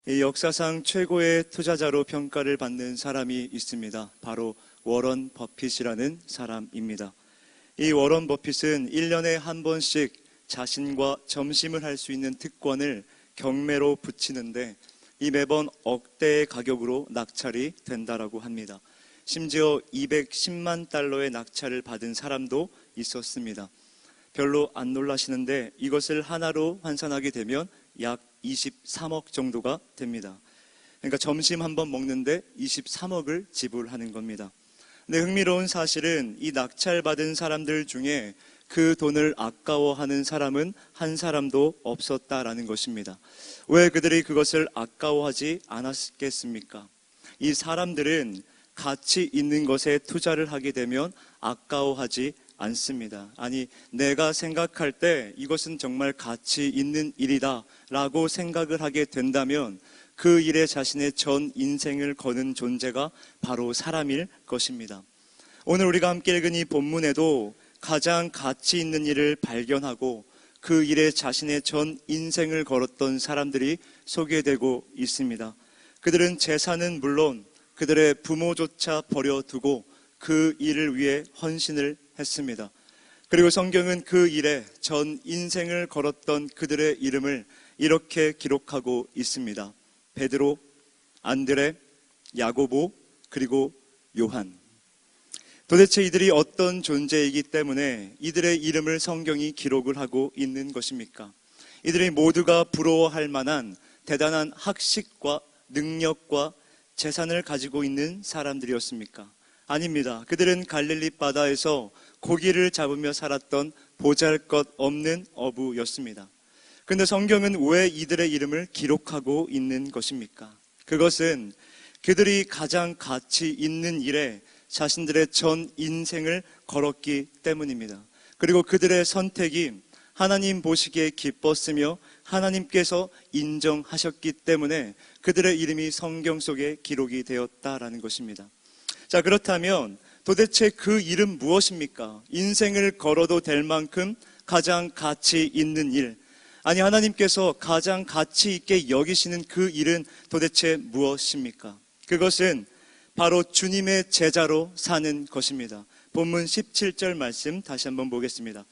이 역사상 최고의 투자자로 평가를 받는 사람이 있습니다. 바로 워런 버핏이라는 사람입니다. 이 워런 버핏은 1년에 한 번씩 자신과 점심을 할 수 있는 특권을 경매로 붙이는데 이 매번 억대의 가격으로 낙찰이 된다라고 합니다. 심지어 210만 달러의 낙찰을 받은 사람도 있었습니다. 별로 안 놀라시는데 이것을 하나로 환산하게 되면 약 23억 정도가 됩니다. 그러니까 점심 한 번 먹는데 23억을 지불하는 겁니다. 근데 흥미로운 사실은 이 낙찰받은 사람들 중에 그 돈을 아까워하는 사람은 한 사람도 없었다라는 것입니다. 왜 그들이 그것을 아까워하지 않았겠습니까? 이 사람들은 가치 있는 것에 투자를 하게 되면 아까워하지 않습니다. 아니, 내가 생각할 때 이것은 정말 가치 있는 일이다 라고 생각을 하게 된다면 그 일에 자신의 전 인생을 거는 존재가 바로 사람일 것입니다. 오늘 우리가 함께 읽은 이 본문에도 가장 가치 있는 일을 발견하고 그 일에 자신의 전 인생을 걸었던 사람들이 소개되고 있습니다. 그들은 재산은 물론 그들의 부모조차 버려두고 그 일을 위해 헌신을 했습니다. 그리고 성경은 그 일에 전 인생을 걸었던 그들의 이름을 이렇게 기록하고 있습니다. 베드로, 안드레, 야고보, 그리고 요한. 도대체 이들이 어떤 존재이기 때문에 이들의 이름을 성경이 기록을 하고 있는 것입니까? 이들이 모두가 부러워할 만한 대단한 학식과 능력과 재산을 가지고 있는 사람들이었습니까? 아닙니다. 그들은 갈릴리 바다에서 고기를 잡으며 살았던 보잘것없는 어부였습니다. 그런데 성경은 왜 이들의 이름을 기록하고 있는 것입니까? 그것은 그들이 가장 가치 있는 일에 자신들의 전 인생을 걸었기 때문입니다. 그리고 그들의 선택이 하나님 보시기에 기뻤으며 하나님께서 인정하셨기 때문에 그들의 이름이 성경 속에 기록이 되었다라는 것입니다. 자, 그렇다면 도대체 그 이름 무엇입니까? 인생을 걸어도 될 만큼 가장 가치 있는 일, 아니 하나님께서 가장 가치 있게 여기시는 그 일은 도대체 무엇입니까? 그것은 바로 주님의 제자로 사는 것입니다. 본문 17절 말씀 다시 한번 보겠습니다.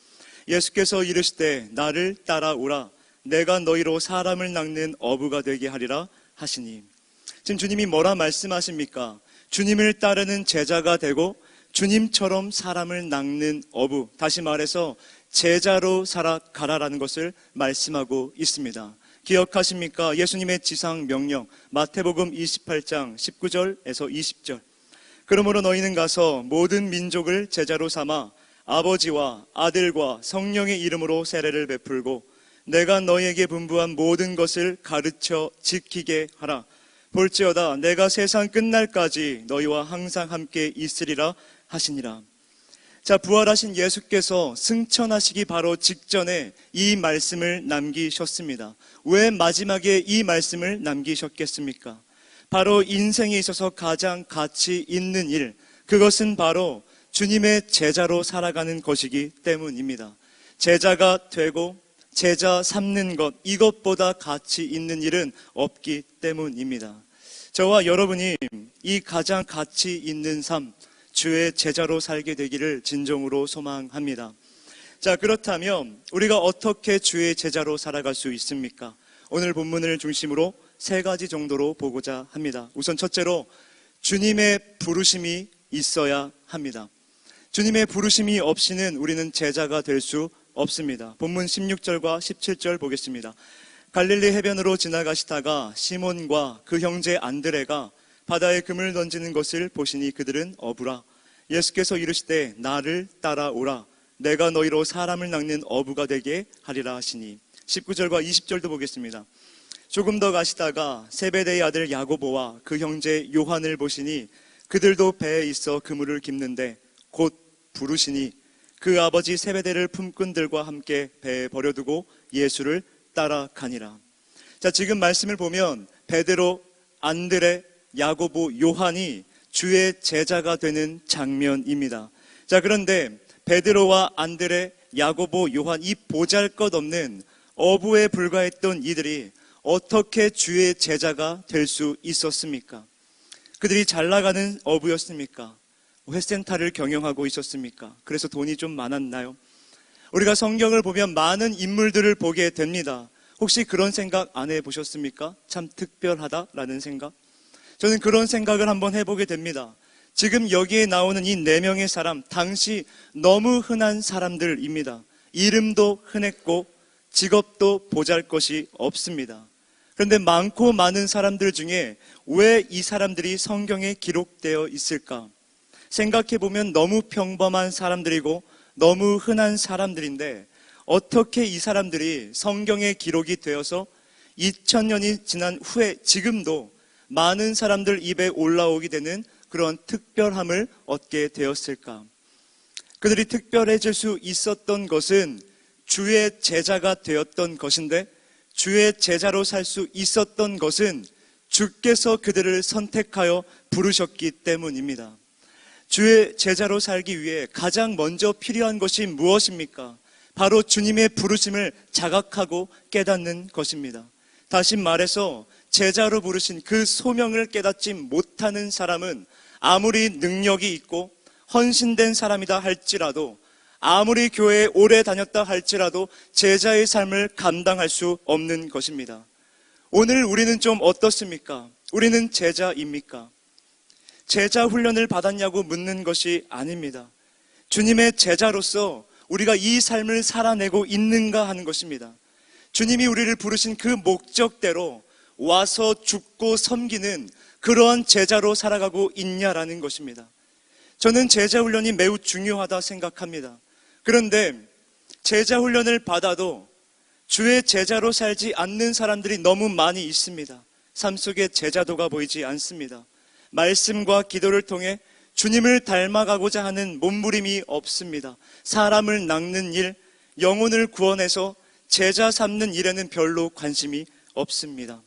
예수께서 이르시되 나를 따라오라 내가 너희로 사람을 낚는 어부가 되게 하리라 하시니. 지금 주님이 뭐라 말씀하십니까? 주님을 따르는 제자가 되고 주님처럼 사람을 낚는 어부, 다시 말해서 제자로 살아가라라는 것을 말씀하고 있습니다. 기억하십니까? 예수님의 지상 명령 마태복음 28장 19절에서 20절. 그러므로 너희는 가서 모든 민족을 제자로 삼아 아버지와 아들과 성령의 이름으로 세례를 베풀고 내가 너희에게 분부한 모든 것을 가르쳐 지키게 하라. 볼지어다 내가 세상 끝날까지 너희와 항상 함께 있으리라 하시니라. 자, 부활하신 예수께서 승천하시기 바로 직전에 이 말씀을 남기셨습니다. 왜 마지막에 이 말씀을 남기셨겠습니까? 바로 인생에 있어서 가장 가치 있는 일, 그것은 바로 주님의 제자로 살아가는 것이기 때문입니다. 제자가 되고 제자 삼는 것, 이것보다 가치 있는 일은 없기 때문입니다. 저와 여러분이 이 가장 가치 있는 삶, 주의 제자로 살게 되기를 진정으로 소망합니다. 자, 그렇다면 우리가 어떻게 주의 제자로 살아갈 수 있습니까? 오늘 본문을 중심으로 세 가지 정도로 보고자 합니다. 우선 첫째로 주님의 부르심이 있어야 합니다. 주님의 부르심이 없이는 우리는 제자가 될 수 없습니다. 본문 16절과 17절 보겠습니다. 갈릴리 해변으로 지나가시다가 시몬과 그 형제 안드레가 바다에 금을 던지는 것을 보시니 그들은 어부라. 예수께서 이르시되 나를 따라오라 내가 너희로 사람을 낚는 어부가 되게 하리라 하시니. 19절과 20절도 보겠습니다. 조금 더 가시다가 세베대의 아들 야고보와 그 형제 요한을 보시니 그들도 배에 있어 그물을 깁는데 곧 부르시니 그 아버지 세베대를 품꾼들과 함께 배에 버려두고 예수를 따라가니라. 자, 지금 말씀을 보면 베드로, 안드레, 야고보, 요한이 주의 제자가 되는 장면입니다. 자, 그런데 베드로와 안드레, 야고보, 요한 이 보잘것없는 어부에 불과했던 이들이 어떻게 주의 제자가 될 수 있었습니까? 그들이 잘 나가는 어부였습니까? 회센터를 경영하고 있었습니까? 그래서 돈이 좀 많았나요? 우리가 성경을 보면 많은 인물들을 보게 됩니다. 혹시 그런 생각 안 해보셨습니까? 참 특별하다라는 생각? 저는 그런 생각을 한번 해보게 됩니다. 지금 여기에 나오는 이 4명의 사람, 당시 너무 흔한 사람들입니다. 이름도 흔했고 직업도 보잘것이 없습니다. 그런데 많고 많은 사람들 중에 왜 이 사람들이 성경에 기록되어 있을까? 생각해보면 너무 평범한 사람들이고 너무 흔한 사람들인데 어떻게 이 사람들이 성경에 기록이 되어서 2000년이 지난 후에 지금도 많은 사람들 입에 올라오게 되는 그런 특별함을 얻게 되었을까? 그들이 특별해질 수 있었던 것은 주의 제자가 되었던 것인데, 주의 제자로 살 수 있었던 것은 주께서 그들을 선택하여 부르셨기 때문입니다. 주의 제자로 살기 위해 가장 먼저 필요한 것이 무엇입니까? 바로 주님의 부르심을 자각하고 깨닫는 것입니다. 다시 말해서 제자로 부르신 그 소명을 깨닫지 못하는 사람은 아무리 능력이 있고 헌신된 사람이다 할지라도, 아무리 교회에 오래 다녔다 할지라도 제자의 삶을 감당할 수 없는 것입니다. 오늘 우리는 좀 어떻습니까? 우리는 제자입니까? 제자 훈련을 받았냐고 묻는 것이 아닙니다. 주님의 제자로서 우리가 이 삶을 살아내고 있는가 하는 것입니다. 주님이 우리를 부르신 그 목적대로 와서 죽고 섬기는 그러한 제자로 살아가고 있냐라는 것입니다. 저는 제자 훈련이 매우 중요하다 생각합니다. 그런데 제자 훈련을 받아도 주의 제자로 살지 않는 사람들이 너무 많이 있습니다. 삶 속에 제자도가 보이지 않습니다. 말씀과 기도를 통해 주님을 닮아가고자 하는 몸부림이 없습니다. 사람을 낚는 일, 영혼을 구원해서 제자 삼는 일에는 별로 관심이 없습니다.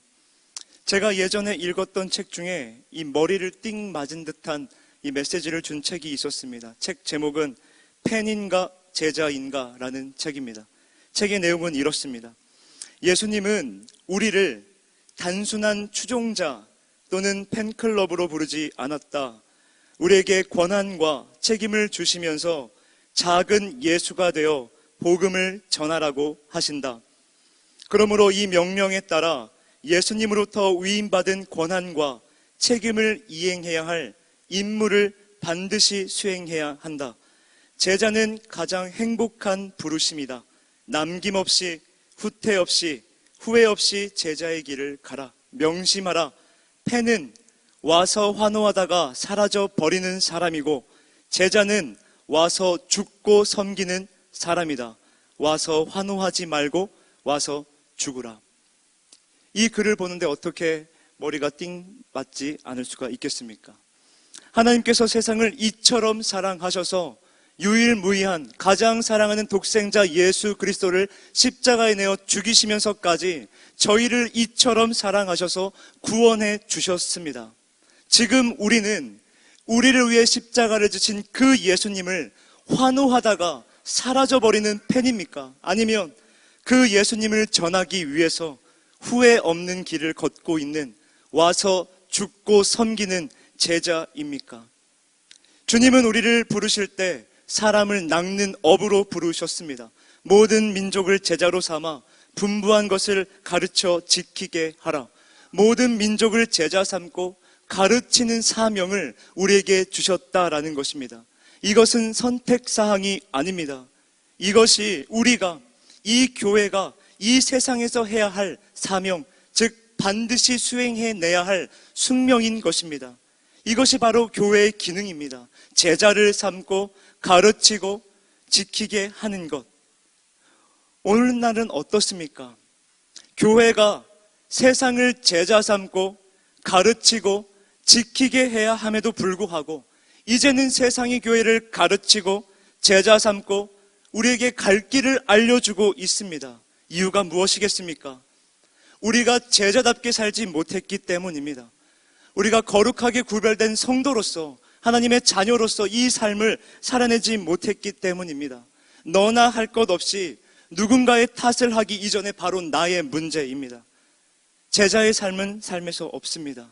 제가 예전에 읽었던 책 중에 이 머리를 띵 맞은 듯한 이 메시지를 준 책이 있었습니다. 책 제목은 팬인가 제자인가 라는 책입니다. 책의 내용은 이렇습니다. 예수님은 우리를 단순한 추종자 또는 팬클럽으로 부르지 않았다. 우리에게 권한과 책임을 주시면서 작은 예수가 되어 복음을 전하라고 하신다. 그러므로 이 명령에 따라 예수님으로부터 위임받은 권한과 책임을 이행해야 할 임무를 반드시 수행해야 한다. 제자는 가장 행복한 부르심이다. 남김없이, 후퇴 없이, 후회 없이 제자의 길을 가라. 명심하라. 팬은 와서 환호하다가 사라져 버리는 사람이고, 제자는 와서 죽고 섬기는 사람이다. 와서 환호하지 말고 와서 죽으라. 이 글을 보는데 어떻게 머리가 띵 맞지 않을 수가 있겠습니까? 하나님께서 세상을 이처럼 사랑하셔서 유일무이한 가장 사랑하는 독생자 예수 그리스도를 십자가에 내어 죽이시면서까지 저희를 이처럼 사랑하셔서 구원해 주셨습니다. 지금 우리는 우리를 위해 십자가를 지신 그 예수님을 환호하다가 사라져버리는 팬입니까? 아니면 그 예수님을 전하기 위해서 후회 없는 길을 걷고 있는, 와서 죽고 섬기는 제자입니까? 주님은 우리를 부르실 때 사람을 낚는 어부로 부르셨습니다. 모든 민족을 제자로 삼아 분부한 것을 가르쳐 지키게 하라. 모든 민족을 제자 삼고 가르치는 사명을 우리에게 주셨다라는 것입니다. 이것은 선택사항이 아닙니다. 이것이 우리가, 이 교회가 이 세상에서 해야 할 사명, 즉 반드시 수행해내야 할 숙명인 것입니다. 이것이 바로 교회의 기능입니다. 제자를 삼고 가르치고 지키게 하는 것. 오늘날은 어떻습니까? 교회가 세상을 제자 삼고 가르치고 지키게 해야 함에도 불구하고 이제는 세상이 교회를 가르치고 제자 삼고 우리에게 갈 길을 알려주고 있습니다. 이유가 무엇이겠습니까? 우리가 제자답게 살지 못했기 때문입니다. 우리가 거룩하게 구별된 성도로서, 하나님의 자녀로서 이 삶을 살아내지 못했기 때문입니다. 너나 할 것 없이 누군가의 탓을 하기 이전에 바로 나의 문제입니다. 제자의 삶은 삶에서 없습니다.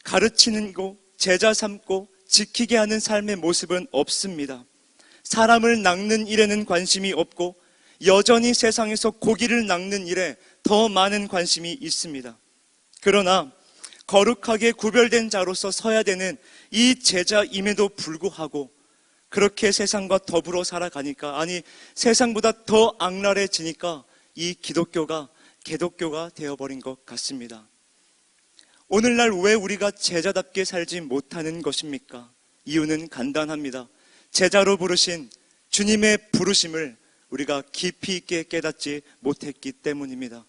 가르치는 거, 제자 삼고 지키게 하는 삶의 모습은 없습니다. 사람을 낚는 일에는 관심이 없고 여전히 세상에서 고기를 낚는 일에 더 많은 관심이 있습니다. 그러나 거룩하게 구별된 자로서 서야 되는 이 제자임에도 불구하고 그렇게 세상과 더불어 살아가니까, 아니 세상보다 더 악랄해지니까 이 기독교가 개독교가 되어버린 것 같습니다. 오늘날 왜 우리가 제자답게 살지 못하는 것입니까? 이유는 간단합니다. 제자로 부르신 주님의 부르심을 우리가 깊이 있게 깨닫지 못했기 때문입니다.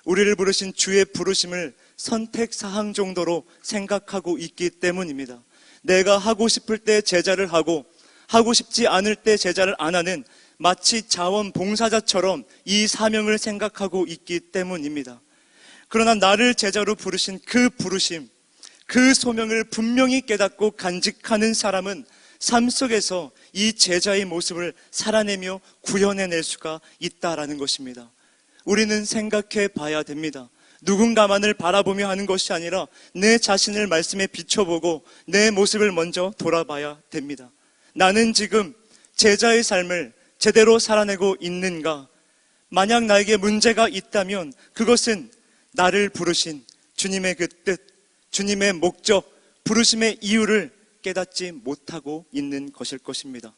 우리를 부르신 주의 부르심을 선택사항 정도로 생각하고 있기 때문입니다. 내가 하고 싶을 때 제자를 하고 하고 싶지 않을 때 제자를 안 하는 마치 자원봉사자처럼 이 사명을 생각하고 있기 때문입니다. 그러나 나를 제자로 부르신 그 부르심, 그 소명을 분명히 깨닫고 간직하는 사람은 삶 속에서 이 제자의 모습을 살아내며 구현해낼 수가 있다라는 것입니다. 우리는 생각해 봐야 됩니다. 누군가만을 바라보며 하는 것이 아니라 내 자신을 말씀에 비춰보고 내 모습을 먼저 돌아봐야 됩니다. 나는 지금 제자의 삶을 제대로 살아내고 있는가? 만약 나에게 문제가 있다면 그것은 나를 부르신 주님의 그 뜻, 주님의 목적, 부르심의 이유를 깨닫지 못하고 있는 것일 것입니다.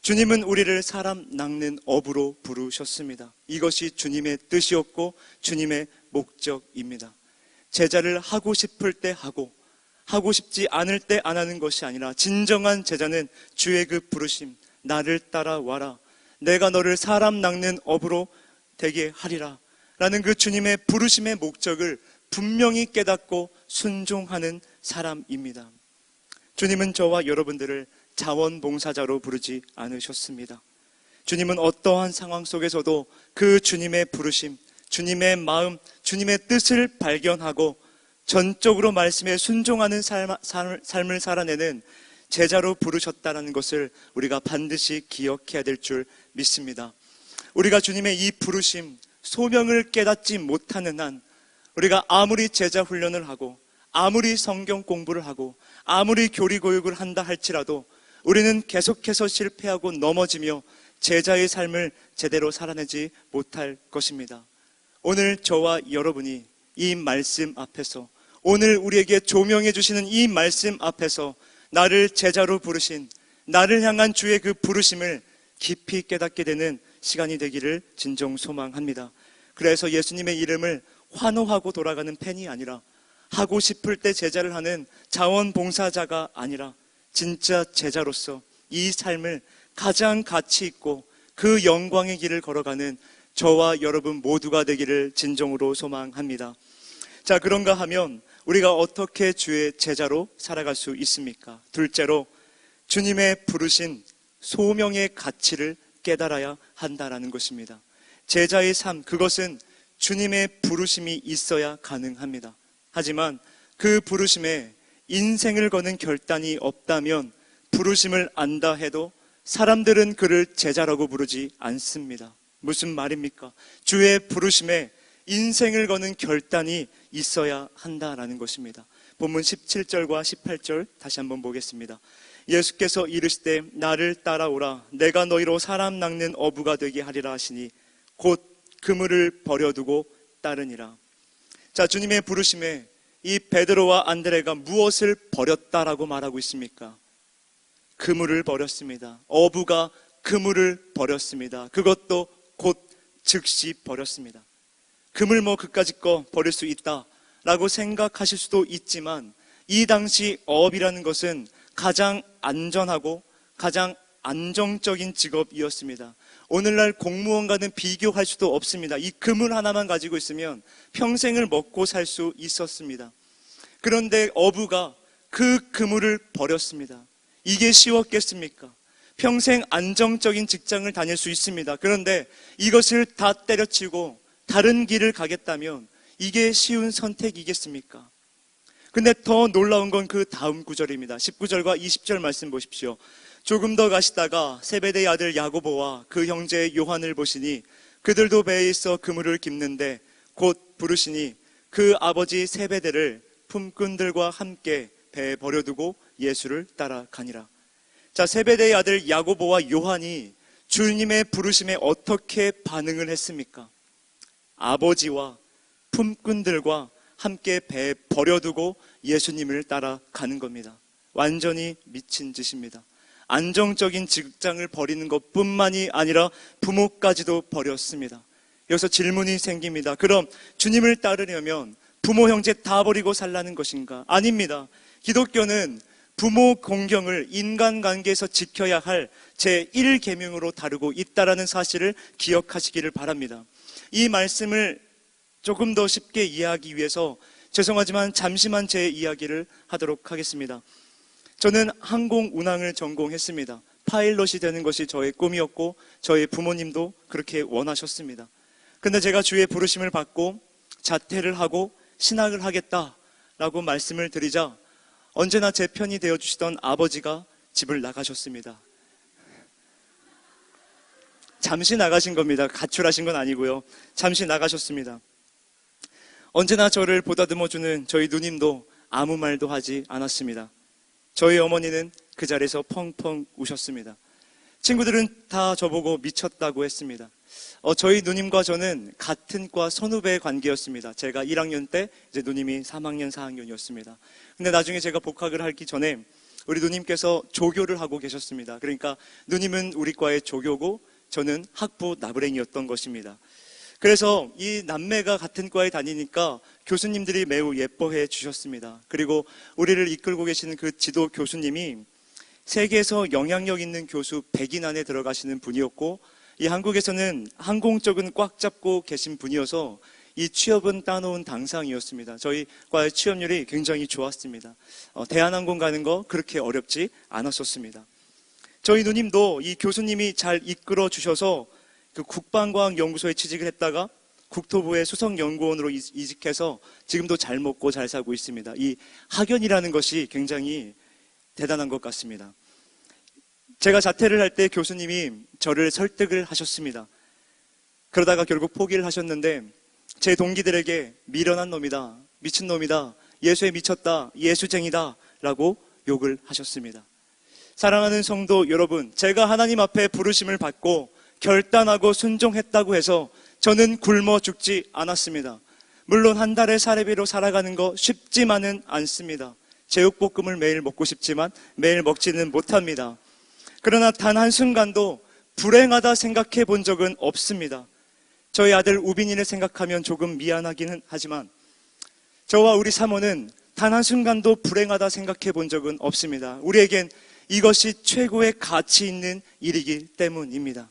주님은 우리를 사람 낚는 업으로 부르셨습니다. 이것이 주님의 뜻이었고 주님의 목적입니다. 제자를 하고 싶을 때 하고 하고 싶지 않을 때 안 하는 것이 아니라 진정한 제자는 주의 그 부르심, 나를 따라와라, 내가 너를 사람 낚는 업으로 되게 하리라 라는 그 주님의 부르심의 목적을 분명히 깨닫고 순종하는 사람입니다. 주님은 저와 여러분들을 자원봉사자로 부르지 않으셨습니다. 주님은 어떠한 상황 속에서도 그 주님의 부르심, 주님의 마음, 주님의 뜻을 발견하고 전적으로 말씀에 순종하는 삶을 살아내는 제자로 부르셨다는 것을 우리가 반드시 기억해야 될 줄 믿습니다. 우리가 주님의 이 부르심, 소명을 깨닫지 못하는 한 우리가 아무리 제자 훈련을 하고 아무리 성경 공부를 하고 아무리 교리 교육을 한다 할지라도 우리는 계속해서 실패하고 넘어지며 제자의 삶을 제대로 살아내지 못할 것입니다. 오늘 저와 여러분이 이 말씀 앞에서, 오늘 우리에게 조명해 주시는 이 말씀 앞에서 나를 제자로 부르신, 나를 향한 주의 그 부르심을 깊이 깨닫게 되는 시간이 되기를 진정 소망합니다. 그래서 예수님의 이름을 환호하고 돌아가는 팬이 아니라, 하고 싶을 때 제자를 하는 자원봉사자가 아니라 진짜 제자로서 이 삶을 가장 가치 있고 그 영광의 길을 걸어가는 저와 여러분 모두가 되기를 진정으로 소망합니다. 자, 그런가 하면 우리가 어떻게 주의 제자로 살아갈 수 있습니까? 둘째로 주님의 부르신 소명의 가치를 깨달아야 한다라는 것입니다. 제자의 삶, 그것은 주님의 부르심이 있어야 가능합니다. 하지만 그 부르심에 인생을 거는 결단이 없다면 부르심을 안다 해도 사람들은 그를 제자라고 부르지 않습니다. 무슨 말입니까? 주의 부르심에 인생을 거는 결단이 있어야 한다라는 것입니다. 본문 17절과 18절 다시 한번 보겠습니다. 예수께서 이르시되 나를 따라오라, 내가 너희로 사람 낚는 어부가 되게 하리라 하시니 곧 그물을 버려두고 따르니라. 자, 주님의 부르심에 이 베드로와 안드레가 무엇을 버렸다라고 말하고 있습니까? 그물을 버렸습니다. 어부가 그물을 버렸습니다. 그것도 곧 즉시 버렸습니다. 그물 그까짓 거 버릴 수 있다라고 생각하실 수도 있지만 이 당시 어업이라는 것은 가장 안전하고 가장 안정적인 직업이었습니다. 오늘날 공무원과는 비교할 수도 없습니다. 이 그물 하나만 가지고 있으면 평생을 먹고 살 수 있었습니다. 그런데 어부가 그 그물을 버렸습니다. 이게 쉬웠겠습니까? 평생 안정적인 직장을 다닐 수 있습니다. 그런데 이것을 다 때려치고 다른 길을 가겠다면 이게 쉬운 선택이겠습니까? 근데 더 놀라운 건 그 다음 구절입니다. 19절과 20절 말씀 보십시오. 조금 더 가시다가 세베대의 아들 야고보와 그 형제 요한을 보시니 그들도 배에 있어 그물을 깁는데 곧 부르시니 그 아버지 세베대를 품꾼들과 함께 배에 버려두고 예수를 따라가니라. 자, 세베대의 아들 야고보와 요한이 주님의 부르심에 어떻게 반응을 했습니까? 아버지와 품꾼들과 함께 배에 버려두고 예수님을 따라가는 겁니다. 완전히 미친 짓입니다. 안정적인 직장을 버리는 것뿐만이 아니라 부모까지도 버렸습니다. 여기서 질문이 생깁니다. 그럼 주님을 따르려면 부모 형제 다 버리고 살라는 것인가? 아닙니다. 기독교는 부모 공경을 인간관계에서 지켜야 할 제1계명으로 다루고 있다는 사실을 기억하시기를 바랍니다. 이 말씀을 조금 더 쉽게 이해하기 위해서 죄송하지만 잠시만 제 이야기를 하도록 하겠습니다. 저는 항공운항을 전공했습니다. 파일럿이 되는 것이 저의 꿈이었고 저희 부모님도 그렇게 원하셨습니다. 근데 제가 주의 부르심을 받고 자퇴를 하고 신학을 하겠다라고 말씀을 드리자 언제나 제 편이 되어주시던 아버지가 집을 나가셨습니다. 잠시 나가신 겁니다. 가출하신 건 아니고요. 잠시 나가셨습니다. 언제나 저를 보다듬어주는 저희 누님도 아무 말도 하지 않았습니다. 저희 어머니는 그 자리에서 펑펑 우셨습니다. 친구들은 다 저보고 미쳤다고 했습니다. 저희 누님과 저는 같은 과 선후배 관계였습니다. 제가 1학년 때 이제 누님이 3학년, 4학년이었습니다. 근데 나중에 제가 복학을 하기 전에 우리 누님께서 조교를 하고 계셨습니다. 그러니까 누님은 우리 과의 조교고 저는 학부 나부랭이였던 것입니다. 그래서 이 남매가 같은 과에 다니니까 교수님들이 매우 예뻐해 주셨습니다. 그리고 우리를 이끌고 계시는 그 지도 교수님이 세계에서 영향력 있는 교수 100인 안에 들어가시는 분이었고 이 한국에서는 항공 쪽은 꽉 잡고 계신 분이어서 이 취업은 따놓은 당상이었습니다. 저희 과의 취업률이 굉장히 좋았습니다. 대한항공 가는 거 그렇게 어렵지 않았었습니다. 저희 누님도 이 교수님이 잘 이끌어 주셔서 그 국방과학연구소에 취직을 했다가 국토부의 수석연구원으로 이직해서 지금도 잘 먹고 잘 살고 있습니다. 이 학연이라는 것이 굉장히 대단한 것 같습니다. 제가 자퇴를 할 때 교수님이 저를 설득을 하셨습니다. 그러다가 결국 포기를 하셨는데 제 동기들에게 미련한 놈이다, 미친놈이다, 예수에 미쳤다, 예수쟁이다 라고 욕을 하셨습니다. 사랑하는 성도 여러분, 제가 하나님 앞에 부르심을 받고 결단하고 순종했다고 해서 저는 굶어 죽지 않았습니다. 물론 한 달에 사례비로 살아가는 거 쉽지만은 않습니다. 제육볶음을 매일 먹고 싶지만 매일 먹지는 못합니다. 그러나 단 한순간도 불행하다 생각해 본 적은 없습니다. 저희 아들 우빈이를 생각하면 조금 미안하기는 하지만 저와 우리 사모는 단 한순간도 불행하다 생각해 본 적은 없습니다. 우리에겐 이것이 최고의 가치 있는 일이기 때문입니다.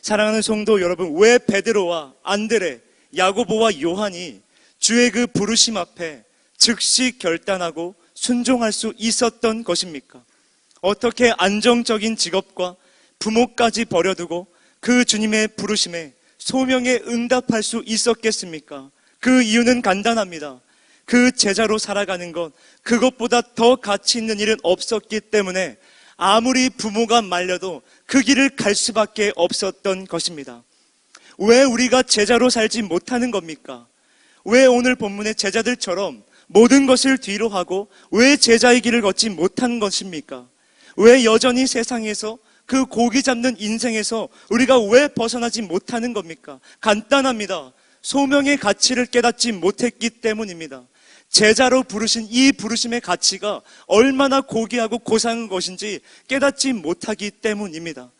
사랑하는 성도 여러분, 왜 베드로와 안드레, 야고보와 요한이 주의 그 부르심 앞에 즉시 결단하고 순종할 수 있었던 것입니까? 어떻게 안정적인 직업과 부모까지 버려두고 그 주님의 부르심에 소명에 응답할 수 있었겠습니까? 그 이유는 간단합니다. 그 제자로 살아가는 것, 그것보다 더 가치 있는 일은 없었기 때문에 아무리 부모가 말려도 그 길을 갈 수밖에 없었던 것입니다. 왜 우리가 제자로 살지 못하는 겁니까? 왜 오늘 본문의 제자들처럼 모든 것을 뒤로 하고 왜 제자의 길을 걷지 못한 것입니까? 왜 여전히 세상에서 그 고기 잡는 인생에서 우리가 왜 벗어나지 못하는 겁니까? 간단합니다. 소명의 가치를 깨닫지 못했기 때문입니다. 제자로 부르신 이 부르심의 가치가 얼마나 고귀하고 고상한 것인지 깨닫지 못하기 때문입니다.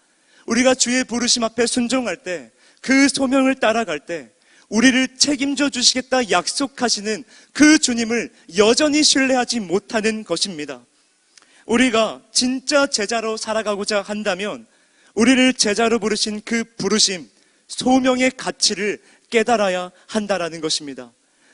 우리가 주의 부르심 앞에 순종할 때, 그 소명을 따라갈 때 우리를 책임져 주시겠다 약속하시는 그 주님을 여전히 신뢰하지 못하는 것입니다. 우리가 진짜 제자로 살아가고자 한다면 우리를 제자로 부르신 그 부르심, 소명의 가치를 깨달아야 한다라는 것입니다.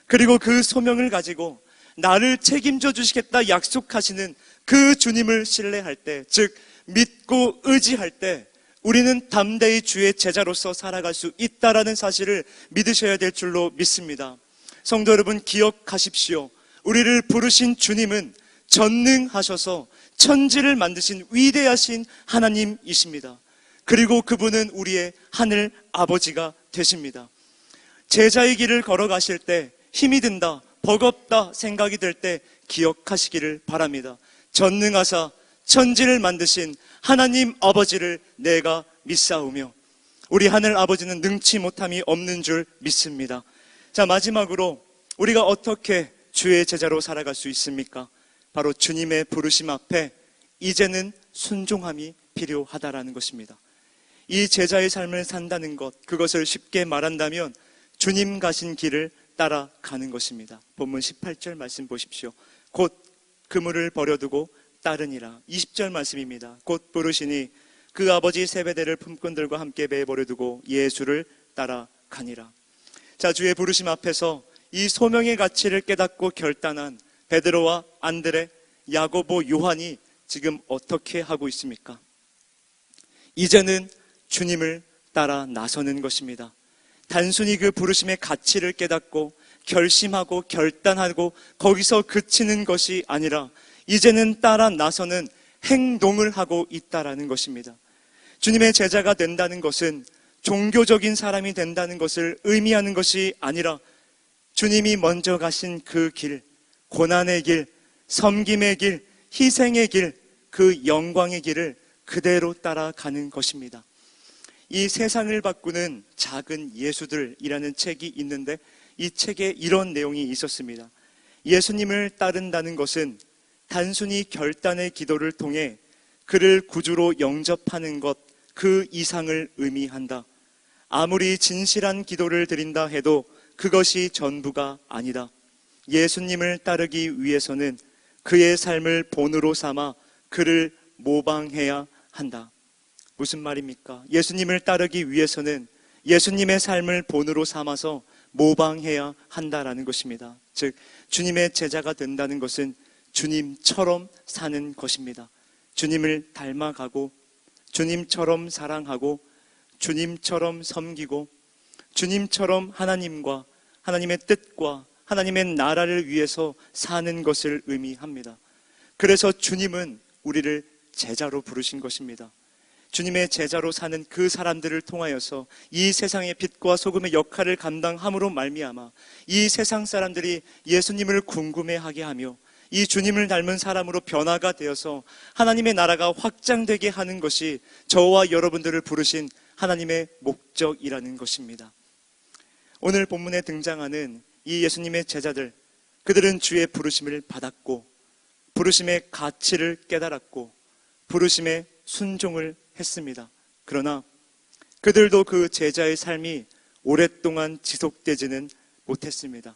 그리고 그 소명을 가지고 나를 책임져 주시겠다 약속하시는 그 주님을 신뢰할 때, 즉 믿고 의지할 때 우리는 담대히 주의 제자로서 살아갈 수 있다라는 사실을 믿으셔야 될 줄로 믿습니다. 성도 여러분, 기억하십시오. 우리를 부르신 주님은 전능하셔서 천지를 만드신 위대하신 하나님이십니다. 그리고 그분은 우리의 하늘 아버지가 되십니다. 제자의 길을 걸어가실 때 힘이 든다, 버겁다 생각이 들 때 기억하시기를 바랍니다. 전능하사 천지를 만드신 하나님 아버지를 내가 믿사오며 우리 하늘 아버지는 능치 못함이 없는 줄 믿습니다. 자, 마지막으로 우리가 어떻게 주의 제자로 살아갈 수 있습니까? 바로 주님의 부르심 앞에 이제는 순종함이 필요하다라는 것입니다. 이 제자의 삶을 산다는 것, 그것을 쉽게 말한다면 주님 가신 길을 따라가는 것입니다. 본문 18절 말씀 보십시오. 곧 그물을 버려두고 따르니라. 20절 말씀입니다. 곧 부르시니 그 아버지 세베대를 품꾼들과 함께 배에 버려두고 예수를 따라가니라. 자, 주의 부르심 앞에서 이 소명의 가치를 깨닫고 결단한 베드로와 안드레, 야고보, 요한이 지금 어떻게 하고 있습니까? 이제는 주님을 따라 나서는 것입니다. 단순히 그 부르심의 가치를 깨닫고 결심하고 결단하고 거기서 그치는 것이 아니라 이제는 따라 나서는 행동을 하고 있다라는 것입니다. 주님의 제자가 된다는 것은 종교적인 사람이 된다는 것을 의미하는 것이 아니라 주님이 먼저 가신 그 길, 고난의 길, 섬김의 길, 희생의 길, 그 영광의 길을 그대로 따라가는 것입니다. 이 세상을 바꾸는 작은 예수들이라는 책이 있는데 이 책에 이런 내용이 있었습니다. 예수님을 따른다는 것은 단순히 결단의 기도를 통해 그를 구주로 영접하는 것, 그 이상을 의미한다. 아무리 진실한 기도를 드린다 해도 그것이 전부가 아니다. 예수님을 따르기 위해서는 그의 삶을 본으로 삼아 그를 모방해야 한다. 무슨 말입니까? 예수님을 따르기 위해서는 예수님의 삶을 본으로 삼아서 모방해야 한다라는 것입니다. 즉, 주님의 제자가 된다는 것은 주님처럼 사는 것입니다. 주님을 닮아가고 주님처럼 사랑하고 주님처럼 섬기고 주님처럼 하나님과 하나님의 뜻과 하나님의 나라를 위해서 사는 것을 의미합니다. 그래서 주님은 우리를 제자로 부르신 것입니다. 주님의 제자로 사는 그 사람들을 통하여서 이 세상의 빛과 소금의 역할을 감당함으로 말미암아 이 세상 사람들이 예수님을 궁금해하게 하며 이 주님을 닮은 사람으로 변화가 되어서 하나님의 나라가 확장되게 하는 것이 저와 여러분들을 부르신 하나님의 목적이라는 것입니다. 오늘 본문에 등장하는 이 예수님의 제자들, 그들은 주의 부르심을 받았고 부르심의 가치를 깨달았고 부르심에 순종을 했습니다. 그러나 그들도 그 제자의 삶이 오랫동안 지속되지는 못했습니다.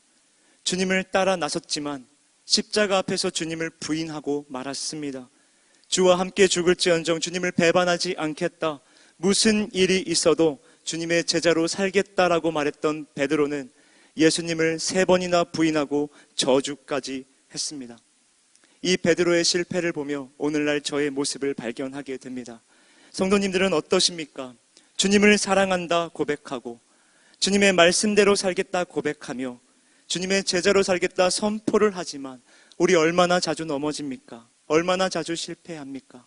주님을 따라 나섰지만 십자가 앞에서 주님을 부인하고 말았습니다. 주와 함께 죽을지언정 주님을 배반하지 않겠다. 무슨 일이 있어도 주님의 제자로 살겠다라고 말했던 베드로는 예수님을 3번이나 부인하고 저주까지 했습니다. 이 베드로의 실패를 보며 오늘날 저의 모습을 발견하게 됩니다. 성도님들은 어떠십니까? 주님을 사랑한다 고백하고 주님의 말씀대로 살겠다 고백하며 주님의 제자로 살겠다 선포를 하지만 우리 얼마나 자주 넘어집니까? 얼마나 자주 실패합니까?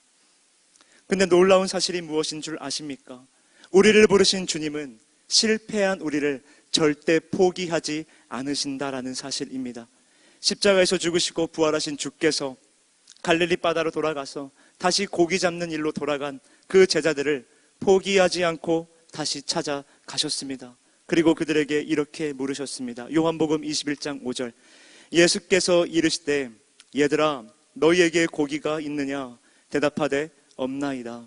근데 놀라운 사실이 무엇인 줄 아십니까? 우리를 부르신 주님은 실패한 우리를 절대 포기하지 않으신다라는 사실입니다. 십자가에서 죽으시고 부활하신 주께서 갈릴리 바다로 돌아가서 다시 고기 잡는 일로 돌아간 그 제자들을 포기하지 않고 다시 찾아가셨습니다. 그리고 그들에게 이렇게 물으셨습니다. 요한복음 21장 5절 예수께서 이르시되 얘들아 너희에게 고기가 있느냐? 대답하되 없나이다.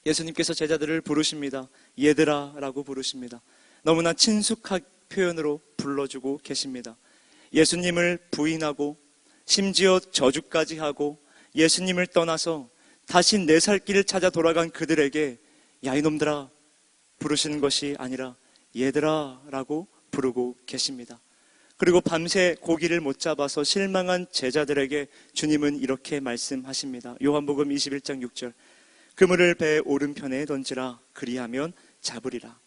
예수님께서 제자들을 부르십니다. 얘들아 라고 부르십니다. 너무나 친숙한 표현으로 불러주고 계십니다. 예수님을 부인하고 심지어 저주까지 하고 예수님을 떠나서 다시 내 살 길을 찾아 돌아간 그들에게 야 이놈들아 부르시는 것이 아니라 얘들아 라고 부르고 계십니다. 그리고 밤새 고기를 못 잡아서 실망한 제자들에게 주님은 이렇게 말씀하십니다. 요한복음 21장 6절 그물을 배의 오른편에 던지라 그리하면 잡으리라.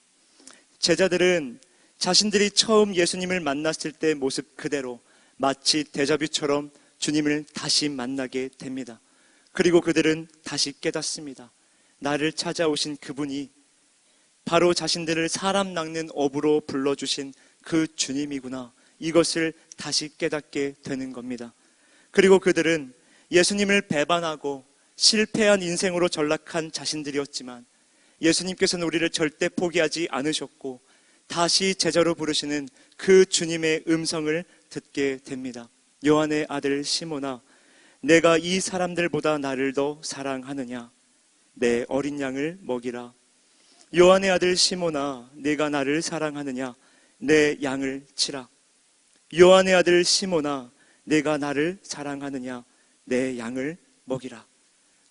제자들은 자신들이 처음 예수님을 만났을 때의 모습 그대로 마치 데자뷰처럼 주님을 다시 만나게 됩니다. 그리고 그들은 다시 깨닫습니다. 나를 찾아오신 그분이 바로 자신들을 사람 낚는 어부로 불러주신 그 주님이구나. 이것을 다시 깨닫게 되는 겁니다. 그리고 그들은 예수님을 배반하고 실패한 인생으로 전락한 자신들이었지만 예수님께서는 우리를 절대 포기하지 않으셨고 다시 제자로 부르시는 그 주님의 음성을 듣게 됩니다. 요한의 아들 시몬아, 내가 이 사람들보다 나를 더 사랑하느냐? 내 어린 양을 먹이라. 요한의 아들 시몬아, 내가 나를 사랑하느냐? 내 양을 치라. 요한의 아들 시몬아, 내가 나를 사랑하느냐? 내 양을 먹이라.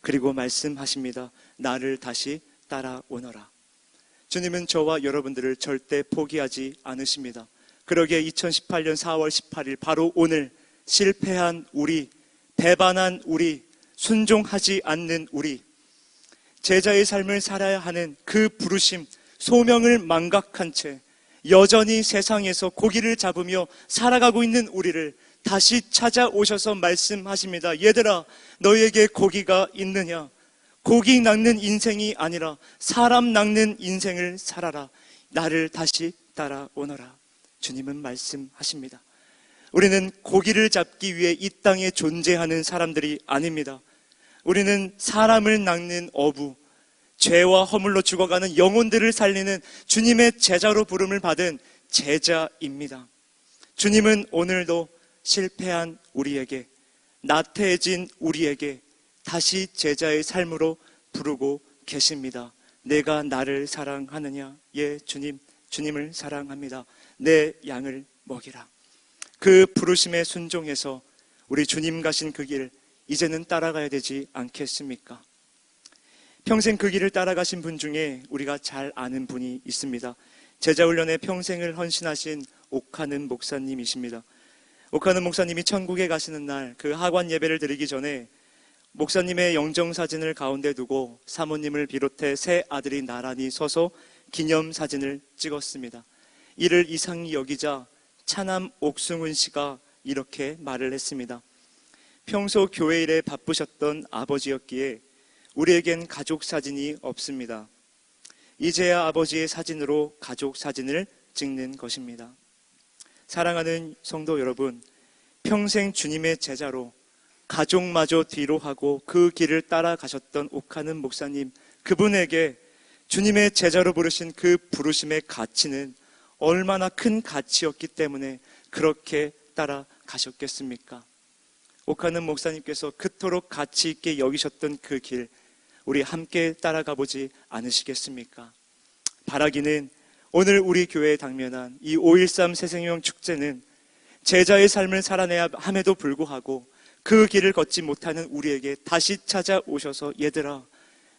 그리고 말씀하십니다. 나를 다시 따라오너라. 주님은 저와 여러분들을 절대 포기하지 않으십니다. 그러기에 2018년 4월 18일 바로 오늘 실패한 우리, 배반한 우리, 순종하지 않는 우리, 제자의 삶을 살아야 하는 그 부르심, 소명을 망각한 채 여전히 세상에서 고기를 잡으며 살아가고 있는 우리를 다시 찾아오셔서 말씀하십니다. 얘들아, 너희에게 고기가 있느냐? 고기 낚는 인생이 아니라 사람 낚는 인생을 살아라. 나를 다시 따라오너라. 주님은 말씀하십니다. 우리는 고기를 잡기 위해 이 땅에 존재하는 사람들이 아닙니다. 우리는 사람을 낚는 어부, 죄와 허물로 죽어가는 영혼들을 살리는 주님의 제자로 부름을 받은 제자입니다. 주님은 오늘도 실패한 우리에게, 나태해진 우리에게 다시 제자의 삶으로 부르고 계십니다. 내가 나를 사랑하느냐? 예, 주님을 사랑합니다. 내 양을 먹이라. 그 부르심에 순종해서 우리 주님 가신 그 길 이제는 따라가야 되지 않겠습니까? 평생 그 길을 따라가신 분 중에 우리가 잘 아는 분이 있습니다. 제자훈련에 평생을 헌신하신 옥하는 목사님이십니다. 옥하는 목사님이 천국에 가시는 날 그 하관 예배를 드리기 전에 목사님의 영정사진을 가운데 두고 사모님을 비롯해 세 아들이 나란히 서서 기념사진을 찍었습니다. 이를 이상히 여기자 차남 옥승훈 씨가 이렇게 말을 했습니다. 평소 교회 일에 바쁘셨던 아버지였기에 우리에겐 가족 사진이 없습니다. 이제야 아버지의 사진으로 가족 사진을 찍는 것입니다. 사랑하는 성도 여러분, 평생 주님의 제자로 가족마저 뒤로 하고 그 길을 따라가셨던 옥하는 목사님, 그분에게 주님의 제자로 부르신 그 부르심의 가치는 얼마나 큰 가치였기 때문에 그렇게 따라가셨겠습니까? 옥하는 목사님께서 그토록 가치 있게 여기셨던 그 길, 우리 함께 따라가 보지 않으시겠습니까? 바라기는 오늘 우리 교회에 당면한 이 5.13 새생명 축제는 제자의 삶을 살아내야 함에도 불구하고 그 길을 걷지 못하는 우리에게 다시 찾아오셔서 얘들아,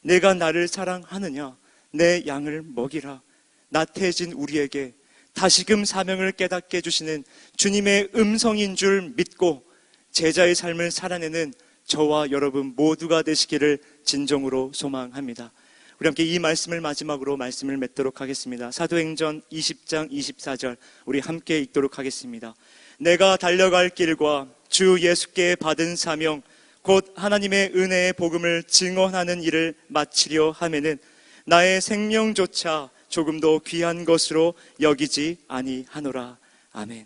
내가 나를 사랑하느냐? 내 양을 먹이라. 나태해진 우리에게 다시금 사명을 깨닫게 해주시는 주님의 음성인 줄 믿고 제자의 삶을 살아내는 저와 여러분 모두가 되시기를 진정으로 소망합니다. 우리 함께 이 말씀을 마지막으로 말씀을 맺도록 하겠습니다. 사도행전 20장 24절 우리 함께 읽도록 하겠습니다. 내가 달려갈 길과 주 예수께 받은 사명 곧 하나님의 은혜의 복음을 증언하는 일을 마치려 하면은 나의 생명조차 조금도 귀한 것으로 여기지 아니하노라. 아멘.